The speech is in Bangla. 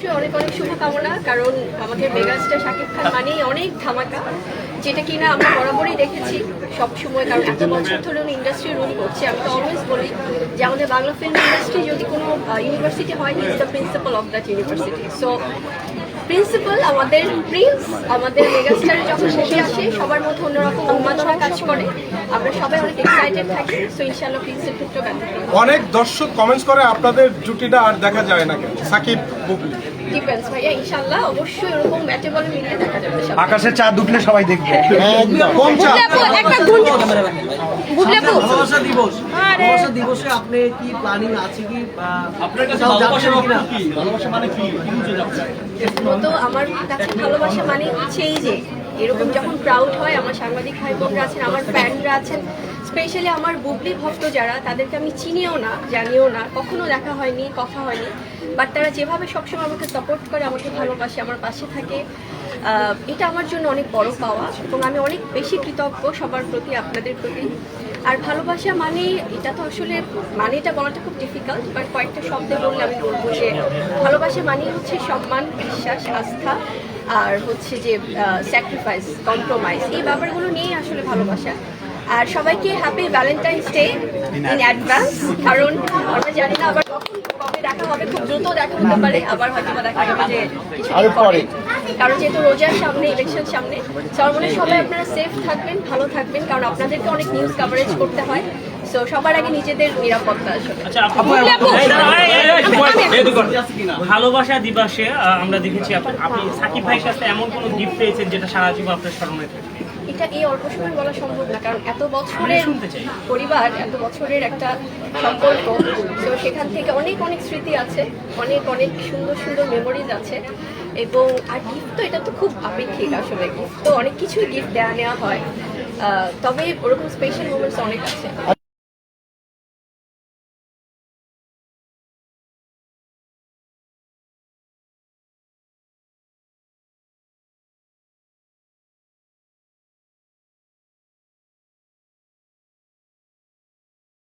অবশ্যই অনেক অনেক শুভকামনা, কারণ আমাদের মেগাস্টার শাকিব খান মানেই অনেক ধামাকা, যেটা কিনা আমরা বরাবরই দেখেছি সবসময়, কারণ এত বছর ধরে উনি ইন্ডাস্ট্রি রুল করছে। আমি তো অলওয়েজ বলি যে আমাদের বাংলা ফিল্ম ইন্ডাস্ট্রি যদি কোনো ইউনিভার্সিটি হয়, he is the principal of that university. So principal আমাদের প্রিন্স, আমাদের মেগাস্টারের যখন মুভি আসে সবার মধ্যে অন্যরকম উন্মাদনা কাজ করে, আমরা সবাই অনেক এক্সাইটেড থাকি। সো ইনশাআল্লাহ প্রিন্সের ক্ষেত্রেও ব্যতিক্রম। অনেক দর্শক কমেন্টস করে আপনাদের জুটিটা আর দেখা যায় না কেন, সাকিব বুবলি। ডিপেন্ডস ভাইয়া, ইনশাআল্লাহ অবশ্যই এরকম ব্যাটে বলে মিলিয়ে দেখা যাবে। আকাশের চাঁদ উঠলে সবাই দেখবে। কোন চাপ? একটা গুণ বুবলি আপু, ভালোবাসা দিবস, ভালোবাসা দিবসে আপনি কি প্ল্যানিং আছে কি আপনার কাছে ভালোবাসার অর্থ কি? ভালোবাসা মানে কি বুঝে যাচ্ছে? তো আমার কাছে ভালোবাসা মানে হচ্ছে এই যে এরকম যখন প্রাউড হয়, আমার সাংবাদিক ভাই বোনরা আছেন, আমার ফ্যানরা আছেন, স্পেশালি আমার বুবলি ভক্ত যারা, তাদেরকে আমি চিনিও না, জানিও না, কখনো দেখা হয়নি, কথা হয়নি, বাট তারা যেভাবে সবসময় আমাকে সাপোর্ট করে, আমাকে ভালোবাসে, আমার পাশে থাকে, এটা আমার জন্য অনেক বড় পাওয়া, এবং আমি অনেক বেশি কৃতজ্ঞ সবার প্রতি, আপনাদের প্রতি। আর ভালোবাসা মানে এটা তো আসলে মানেটা বলাটা খুব ডিফিকাল্ট, বাট কয়েকটা শব্দে বললে আমি বলবো যে ভালোবাসা মানে হচ্ছে সম্মান, বিশ্বাস, আস্থা, আর হচ্ছে যে স্যাক্রিফাইস, কম্প্রোমাইজ, এই ব্যাপারগুলো নিয়েই আসলে ভালোবাসা। আর সবাইকে happy Valentine's day in advance, কারণ আমরা জানি না আবার কখন কবে দেখা হবে, খুব দ্রুত দেখা হতে পারে, আবার হয়তো বা দেখা যাবে যে কিছুদিন পরে, কারণ যেহেতু রোজার সামনে, ইলেকশন সামনে। সর্বনে সবাই আপনারা সেফ থাকবেন, ভালো থাকবেন, কারণ আপনাদেরকে অনেক নিউজ কভারেজ করতে হয়। সো সবার আগে নিজেদের নিরাপত্তা আসলে। ভালোবাসা দিবসে আমরা দেখেছি আপনি সাকিব ভাইয়ের কাছে এমন কোনো গিফট পেয়েছেন যেটা সারা জীবন আপনার স্মরণে থাকে? এটা এই অল্প সময় বলা সম্ভব না, কারণ এত বছরের পরিবার, এত বছরের একটা সম্পর্ক, তো সেখান থেকে অনেক অনেক স্মৃতি আছে, অনেক অনেক সুন্দর সুন্দর মেমোরিজ আছে। এবং আর গিফট তো এটা তো খুব আপেক্ষিক, আসলে গিফট তো অনেক কিছুই গিফট দেওয়া নেওয়া হয়, তবে ওরকম স্পেশাল মোমেন্টস অনেক আছে।